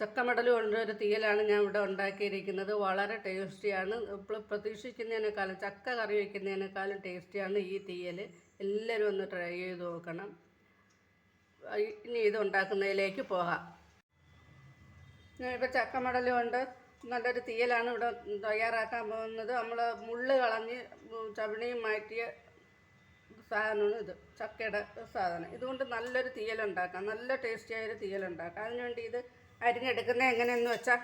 ചക്കമടൽ കൊണ്ടൊരു തീയലാണ് ഞാൻ ഇവിടെ ഉണ്ടാക്കിയിരിക്കുന്നത്. വളരെ ടേസ്റ്റിയാണ്. പ്രതീക്ഷിക്കുന്നതിനേക്കാളും ചക്ക കറി വയ്ക്കുന്നതിനേക്കാളും ടേസ്റ്റിയാണ് ഈ തീയൽ. എല്ലാവരും ഒന്ന് ട്രൈ ചെയ്ത് നോക്കണം. ഇനി ഇത് ഉണ്ടാക്കുന്നതിലേക്ക് പോകാം. ഞാനിപ്പോൾ ചക്കമടൽ കൊണ്ട് നല്ലൊരു തീയലാണ് ഇവിടെ തയ്യാറാക്കാൻ പോകുന്നത്. നമ്മൾ മുള്ള് കളഞ്ഞ് ചവിണിയും മാറ്റിയ സാധനമാണ് ഇത്, ചക്കയുടെ സാധനം. ഇതുകൊണ്ട് നല്ലൊരു തീയലുണ്ടാക്കാം, നല്ല ടേസ്റ്റിയായൊരു തീയലുണ്ടാക്കാം. അതിനുവേണ്ടി ഇത് അരിഞ്ഞെടുക്കുന്നത് എങ്ങനെയെന്ന് വെച്ചാൽ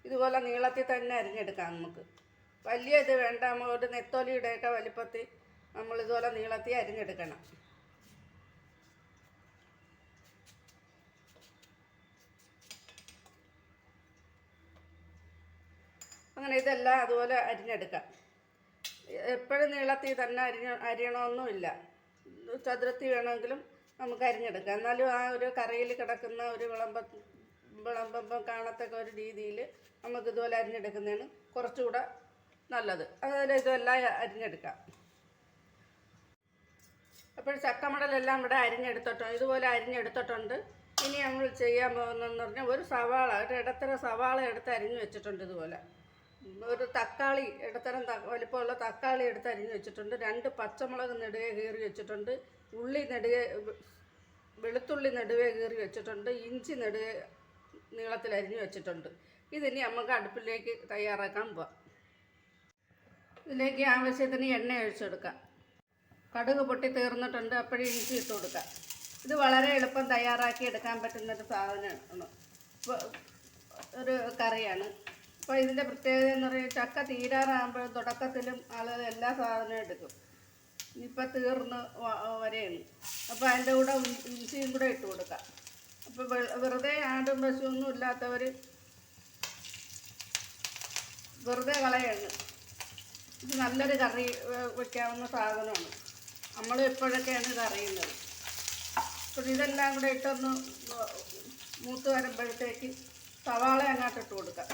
ഇതുപോലെ നീളത്തിൽ തന്നെ അരിഞ്ഞെടുക്കാം. നമുക്ക് വലിയ ഇത് വേണ്ട, ഒരു നെത്തോലിയുടെയൊക്കെ വലിപ്പത്തിൽ നമ്മളിതുപോലെ നീളത്തിൽ അരിഞ്ഞെടുക്കണം. അങ്ങനെ ഇതെല്ലാം അതുപോലെ അരിഞ്ഞെടുക്കാം. എപ്പോഴും നീളത്തിൽ തന്നെ അരിയണമെന്നുമില്ല, ചതുരത്തിൽ വേണമെങ്കിലും നമുക്ക് അരിഞ്ഞെടുക്കാം. എന്നാലും ആ ഒരു കറിയിൽ കിടക്കുന്ന ഒരു വിളമ്പം കാണത്തക്ക ഒരു രീതിയിൽ നമുക്കിതുപോലെ അരിഞ്ഞെടുക്കുന്നതാണ് കുറച്ചുകൂടെ നല്ലത്. അതുപോലെ ഇതെല്ലാം അരിഞ്ഞെടുക്കാം. അപ്പോൾ ചക്കമടലെല്ലാം ഇവിടെ അരിഞ്ഞെടുത്തിട്ടുണ്ട്, ഇതുപോലെ അരിഞ്ഞെടുത്തിട്ടുണ്ട്. ഇനി നമ്മൾ ചെയ്യാൻ പോകുന്നതെന്ന് പറഞ്ഞാൽ ഒരു സവാള, ഒരു ഇടത്തരം സവാള എടുത്ത് അരിഞ്ഞ് വെച്ചിട്ടുണ്ട്. ഇതുപോലെ ഒരു തക്കാളി, ഇടത്തരം വലിപ്പമുള്ള തക്കാളി എടുത്ത് അരിഞ്ഞ് വെച്ചിട്ടുണ്ട്. 2 പച്ചമുളക് നെടുകെ കീറി വെച്ചിട്ടുണ്ട്. വെളുത്തുള്ളി നെടുവേ കീറി വെച്ചിട്ടുണ്ട്. ഇഞ്ചി നെടുവേ നീളത്തിൽ അരിഞ്ഞ് വെച്ചിട്ടുണ്ട്. ഇതിനി നമുക്ക് അടുപ്പിലേക്ക് തയ്യാറാക്കാൻ പോവാം. ഇതിലേക്ക് ആവശ്യത്തിന് എണ്ണ ഒഴിച്ചെടുക്കാം. കടുക് പൊട്ടി തീർന്നിട്ടുണ്ട്, അപ്പോഴും ഇഞ്ചി ഇട്ട് കൊടുക്കാം. ഇത് വളരെ എളുപ്പം തയ്യാറാക്കി എടുക്കാൻ പറ്റുന്നൊരു സാധനമാണ്, ഒരു കറിയാണ്. അപ്പോൾ ഇതിൻ്റെ പ്രത്യേകത എന്ന് പറയുന്നത് ചക്ക തീരാറാകുമ്പോൾ തുടക്കത്തിലും ആളുകൾ എല്ലാ സാധനവും എടുക്കും. ഇപ്പം തീർന്ന് വരെയാണ്. അപ്പോൾ അതിൻ്റെ കൂടെ ഇഞ്ചിയും കൂടെ ഇട്ട് കൊടുക്കാം. അപ്പോൾ വെറുതെ ആടും പശുവൊന്നും ഇല്ലാത്തവർ വെറുതെ കളയാണ്. ഇത് നല്ലൊരു കറി വയ്ക്കാവുന്ന സാധനമാണ്. നമ്മൾ എപ്പോഴൊക്കെയാണ് ഇത് അറിയുന്നത്. അപ്പോൾ ഇതെല്ലാം കൂടെ ഇട്ടൊന്ന് മൂത്ത് വരുമ്പോഴത്തേക്ക് സവാള അങ്ങോട്ട് ഇട്ട് കൊടുക്കാം.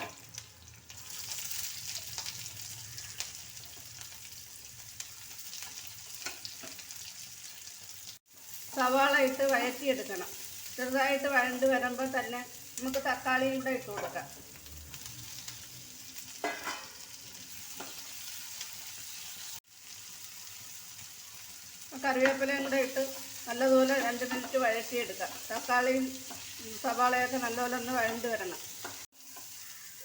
സവാള ഇട്ട് വഴറ്റിയെടുക്കണം. ചെറുതായിട്ട് വഴണ്ട് വരുമ്പോൾ തന്നെ നമുക്ക് തക്കാളിയും കൂടെ ഇട്ട് കൊടുക്കാം. കറിവേപ്പിലയും കൂടെ ഇട്ട് നല്ലതുപോലെ 2 മിനിറ്റ് വഴറ്റിയെടുക്കാം. തക്കാളിയും സവാളയൊക്കെ നല്ലപോലെ ഒന്ന് വഴണ്ട് വരണം.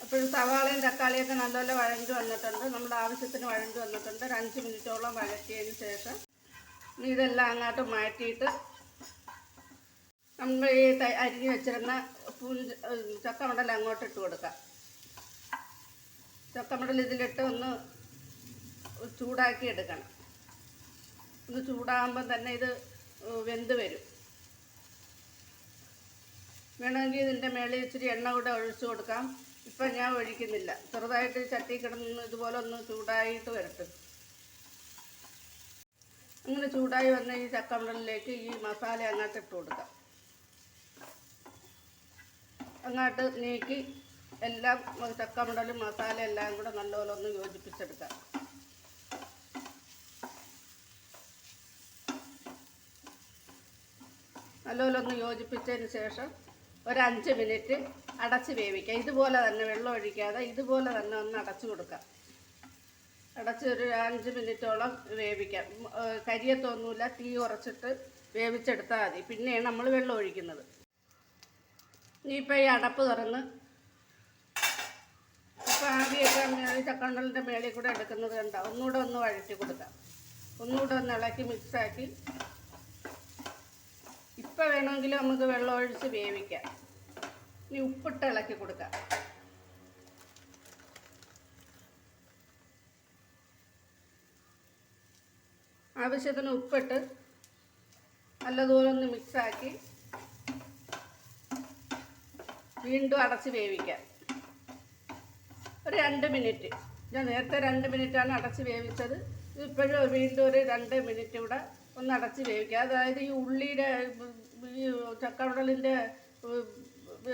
അപ്പോൾ സവാളയും തക്കാളിയൊക്കെ നല്ലപോലെ വഴണ്ട് വന്നിട്ടുണ്ട്. നമ്മുടെ ആവശ്യത്തിന് വഴണ്ട് വന്നിട്ടുണ്ട്. ഒരു 5 മിനിറ്റോളം വഴറ്റിയതിന് ശേഷം ഇതെല്ലാം അങ്ങോട്ട് മാറ്റിയിട്ട് നമ്മൾ ഈ അരിഞ്ഞ് വെച്ചിരുന്ന ചക്കമടൽ അങ്ങോട്ട് ഇട്ട് കൊടുക്കാം. ചക്കമടൽ ഇതിലിട്ട് ഒന്ന് ചൂടാക്കി എടുക്കണം. ഒന്ന് ചൂടാകുമ്പം തന്നെ ഇത് വെന്ത് വരും. വേണമെങ്കിൽ ഇതിൻ്റെ മേളിൽ ഇച്ചിരി എണ്ണ കൂടെ ഒഴിച്ചു കൊടുക്കാം. ഇപ്പം ഞാൻ ഒഴിക്കുന്നില്ല. ചെറുതായിട്ട് ചട്ടി കിടന്ന് ഇതുപോലെ ഒന്ന് ചൂടായിട്ട് വരട്ടെ. അങ്ങനെ ചൂടായി വന്ന ഈ ചക്കമടലിലേക്ക് ഈ മസാല അങ്ങോട്ട് ഇട്ട് കൊടുക്കാം. അങ്ങോട്ട് നീക്കി എല്ലാം ചക്കമടലും മസാല എല്ലാം കൂടെ നല്ലപോലെ ഒന്ന് യോജിപ്പിച്ചെടുക്കാം. നല്ലപോലെ ഒന്ന് യോജിപ്പിച്ചതിന് ശേഷം ഒരു 5 മിനിറ്റ് അടച്ച് വേവിക്കാം. ഇതുപോലെ തന്നെ വെള്ളം ഒഴിക്കാതെ ഇതുപോലെ തന്നെ ഒന്ന് അടച്ചു കൊടുക്കാം. അടച്ച് ഒരു 5 മിനിറ്റോളം വേവിക്കാം. കരിയത്തൊന്നുമില്ല, തീ കുറച്ചിട്ട് വേവിച്ചെടുത്താൽ മതി. പിന്നെയാണ് നമ്മൾ വെള്ളം ഒഴിക്കുന്നത്. ഇനിയിപ്പോൾ ഈ അടപ്പ് തുറന്ന് ഇപ്പോൾ ആദ്യമൊക്കെ ചക്കമടലിൻ്റെ മേളിൽ കൂടെ എടുക്കുന്നത് കണ്ടോ. ഒന്നുകൂടെ ഒന്ന് വഴറ്റി കൊടുക്കാം. ഒന്നുകൂടെ ഒന്ന് ഇളക്കി മിക്സാക്കി ഇപ്പം വേണമെങ്കിൽ നമുക്ക് വെള്ളം ഒഴിച്ച് വേവിക്കാം. ഇനി ഉപ്പിട്ട് ഇളക്കി കൊടുക്കാം. ആവശ്യത്തിന് ഉപ്പിട്ട് നല്ലതുപോലെ ഒന്ന് മിക്സാക്കി വീണ്ടും അടച്ച് വേവിക്കാം. ഒരു 2 മിനിറ്റ്. ഞാൻ നേരത്തെ 2 മിനിറ്റാണ് അടച്ച് വേവിച്ചത്. ഇപ്പോഴും വീണ്ടും ഒരു 2 മിനിറ്റ് കൂടെ ഒന്ന് അടച്ച് വേവിക്കുക. അതായത് ഈ ഉള്ളിയുടെ ഈ ചക്കമടലിൻ്റെ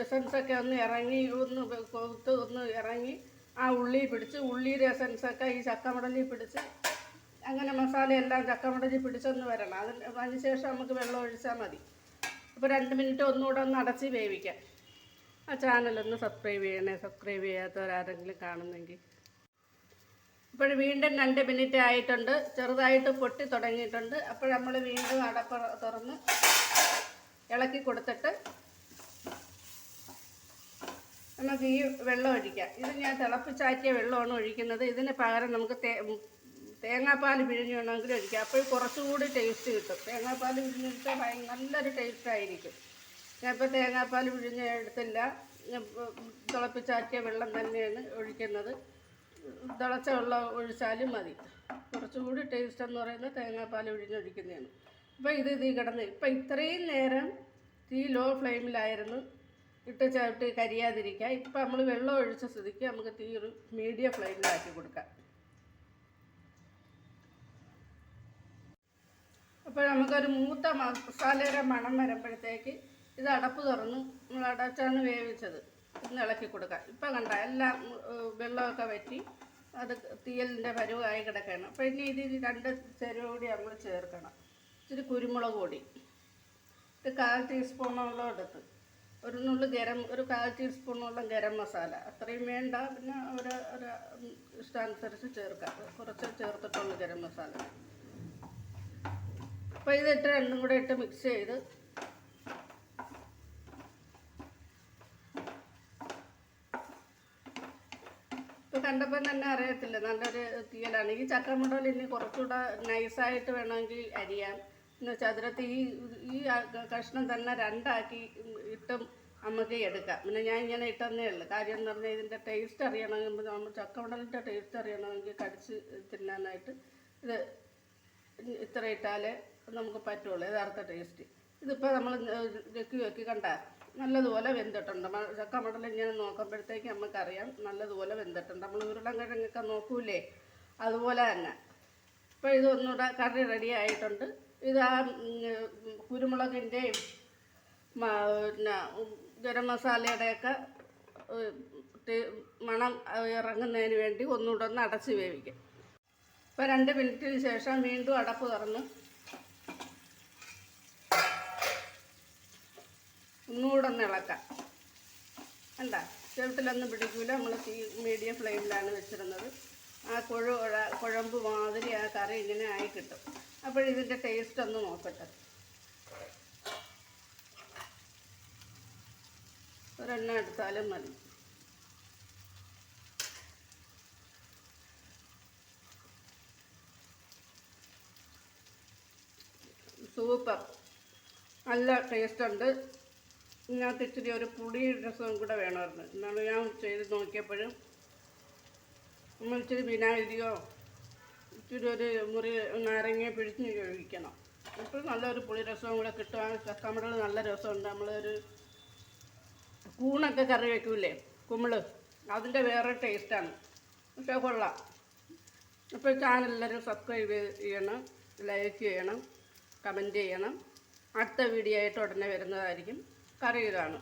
എസൻസൊക്കെ ഒന്ന് ഇറങ്ങി ഒന്ന് കൊത്ത് ഒന്ന് ഇറങ്ങി ആ ഉള്ളി പിടിച്ച് ഉള്ളിയുടെ എസൻസൊക്കെ ഈ ചക്കമടലിൽ പിടിച്ച് അങ്ങനെ മസാലയെല്ലാം ചക്കമടലിൽ പിടിച്ചൊന്ന് വരണം. അതിന് ശേഷം നമുക്ക് വെള്ളം ഒഴിച്ചാൽ മതി. അപ്പോൾ 2 മിനിറ്റ് ഒന്നുകൂടെ ഒന്ന് അടച്ച് വേവിക്കാം. ആ ചാനലൊന്ന് സബ്സ്ക്രൈബ് ചെയ്യണേ, സബ്സ്ക്രൈബ് ചെയ്യാത്തവരാരെങ്കിലും കാണുന്നെങ്കിൽ. ഇപ്പോൾ വീണ്ടും 2 മിനിറ്റ് ആയിട്ടുണ്ട്, ചെറുതായിട്ട് പൊട്ടി തുടങ്ങിയിട്ടുണ്ട്. അപ്പോൾ നമ്മൾ വീണ്ടും അടപ്പ് തുറന്ന് ഇളക്കി കൊടുത്തിട്ട് നമുക്ക് ഈ വെള്ളം ഒഴിക്കാം. ഇത് ഞാൻ തിളപ്പിച്ചാറ്റിയ വെള്ളമാണ് ഒഴിക്കുന്നത്. ഇതിന് പകരം നമുക്ക് തേങ്ങാപ്പാൽ പിഴിഞ്ഞ് വേണമെങ്കിൽ ഒഴിക്കാം. അപ്പോൾ കുറച്ചുകൂടി ടേസ്റ്റ് കിട്ടും. തേങ്ങാപ്പാൽ പിഴിഞ്ഞെടുത്താൽ നല്ലൊരു ടേസ്റ്റായിരിക്കും. ഞാനിപ്പോൾ തേങ്ങാപ്പാൽ പിഴിഞ്ഞ് എടുത്തില്ല, തിളപ്പിച്ചാറ്റിയ വെള്ളം തന്നെയാണ് ഒഴിക്കുന്നത്. തിളച്ച വെള്ളം ഒഴിച്ചാലും മതി. കുറച്ചുകൂടി ടേസ്റ്റ് എന്ന് പറയുന്നത് തേങ്ങാപ്പാൽ പിഴിഞ്ഞൊഴിക്കുന്നതാണ്. അപ്പോൾ ഇത് കിടന്ന് ഇപ്പം ഇത്രയും നേരം തീ ലോ ഫ്ലെയിമിലായിരുന്നു ഇട്ട് ചവിട്ടി കരിയാതിരിക്കുക. ഇപ്പം നമ്മൾ വെള്ളം ഒഴിച്ച സ്ഥിതിക്ക് നമുക്ക് തീ ഒരു മീഡിയം ഫ്ലെയിമിലാക്കി കൊടുക്കാം. അപ്പോൾ നമുക്കൊരു മൂത്ത മസാലയുടെ മണം വരുമ്പോഴത്തേക്ക് ഇത് അടപ്പ് തുറന്ന് നമ്മൾ അടച്ചാണ് വേവിച്ചത്, ഒന്ന് ഇളക്കി കൊടുക്കാം. ഇപ്പം കണ്ട എല്ലാം വെള്ളമൊക്കെ വറ്റി അത് തീയലിൻ്റെ പരുവായി കിടക്കണം. അപ്പോൾ ഇനി ഇത് 2 ചേരുവ കൂടി നമ്മൾ ചേർക്കണം. ഇച്ചിരി കുരുമുളക് പൊടി, ഇത് 1/4 ടീസ്പൂണോളം എടുത്ത്, ഒരു 1/4 ടീസ്പൂണോളം ഗരം മസാല, അത്രയും വേണ്ട, പിന്നെ ഒരു ഇഷ്ടാനുസരിച്ച് ചേർക്കാം. കുറച്ച് ചേർത്തിട്ടുള്ളൂ ഗരം മസാല. അപ്പോൾ ഇതിട്ട് രണ്ടും കൂടെ ഇട്ട് മിക്സ് ചെയ്ത് ഇപ്പോൾ കണ്ടപ്പോൾ തന്നെ അറിയത്തില്ല നല്ലൊരു തീയലാണ്. ഈ ചക്കമുണ്ടൽ ഇനി കുറച്ചുകൂടെ നൈസായിട്ട് വേണമെങ്കിൽ അരിയാം. എന്ന് ചതുരത്തിൽ ഈ കഷ്ണം തന്നെ 2 ആക്കി ഇട്ടും നമുക്ക് എടുക്കാം. പിന്നെ ഞാൻ ഇങ്ങനെ ഇട്ടെന്നേ ഉള്ളൂ. കാര്യം എന്ന് പറഞ്ഞാൽ ഇതിൻ്റെ ടേസ്റ്റ് അറിയണമെങ്കിൽ, നമ്മൾ ചക്കമുണ്ടലിൻ്റെ ടേസ്റ്റ് അറിയണമെങ്കിൽ കടിച്ച് തിന്നാനായിട്ട് ഇത് ഇത്ര ഇട്ടാലേ നമുക്ക് പറ്റുള്ളൂ യഥാർത്ഥ ടേസ്റ്റ്. ഇതിപ്പോൾ നമ്മൾ വെക്കി കണ്ട നല്ലതുപോലെ വെന്തിട്ടുണ്ട്. ചക്കമുണ്ടൽ ഇങ്ങനെ നോക്കുമ്പോഴത്തേക്ക് നമുക്കറിയാം നല്ലതുപോലെ വെന്തിട്ടുണ്ട്. നമ്മൾ ഉരുളൻകിഴങ്ങൊക്കെ നോക്കൂലേ, അതുപോലെ തന്നെ. ഇപ്പോൾ ഇതൊന്നുകൂടെ കറി റെഡി ആയിട്ടുണ്ട്. ഇത് ആ കുരുമുളകിൻ്റെയും പിന്നെ ഗരം മസാലയുടെയൊക്കെ മണം ഇറങ്ങുന്നതിന് വേണ്ടി ഒന്നുകൂടെ ഒന്ന് അടച്ച് വേവിക്കാം. ഇപ്പോൾ 2 മിനിറ്റിന് ശേഷം വീണ്ടും അടപ്പ് തുറന്ന് ഒന്നുകൂടെ ഒന്ന് ഇളക്കാം. കണ്ട ചെറുത്തിലൊന്നും പിടിക്കില്ല. നമ്മൾ മീഡിയം ഫ്ലെയിമിലാണ് വെച്ചിരുന്നത്. ആ കുഴമ്പ് മാതിരി ആ കറി ഇങ്ങനെ ആയി കിട്ടും. അപ്പോഴിതിൻ്റെ ടേസ്റ്റ് ഒന്ന് നോക്കട്ടെ. ഒരെണ്ണം എടുത്താലും മതി. സൂപ്പർ, നല്ല ടേസ്റ്റ് ഉണ്ട്. ഇതിനകത്ത് ഇച്ചിരി ഒരു പുളി രസവും കൂടെ വേണമായിരുന്നു. എന്നാണ് ഞാൻ ചെയ്ത് നോക്കിയപ്പോഴും നമ്മൾ ഇച്ചിരി വിനാഗിരിയോ ഇച്ചിരി ഒരു മുറി നാരങ്ങ പിഴിഞ്ഞ് ഒഴിക്കണം. ഇപ്പോൾ നല്ലൊരു പുളി രസവും കൂടെ കിട്ടുകയാണ്. ചക്കമുണ്ടൽ നല്ല രസമുണ്ട്. നമ്മളൊരു കൂണൊക്കെ കറി വയ്ക്കൂലേ, കുമ്പിള്, അതിൻ്റെ വേറെ ടേസ്റ്റാണ്. പക്ഷേ കൊള്ളാം. അപ്പോൾ ചാനൽ എല്ലാവരും സബ്സ്ക്രൈബ് ചെയ്യണം, ലൈക്ക് ചെയ്യണം, കമൻറ്റ് ചെയ്യണം. അടുത്ത വീഡിയോ ആയിട്ട് ഉടനെ വരുന്നതായിരിക്കും. കറി ഇതാണ്.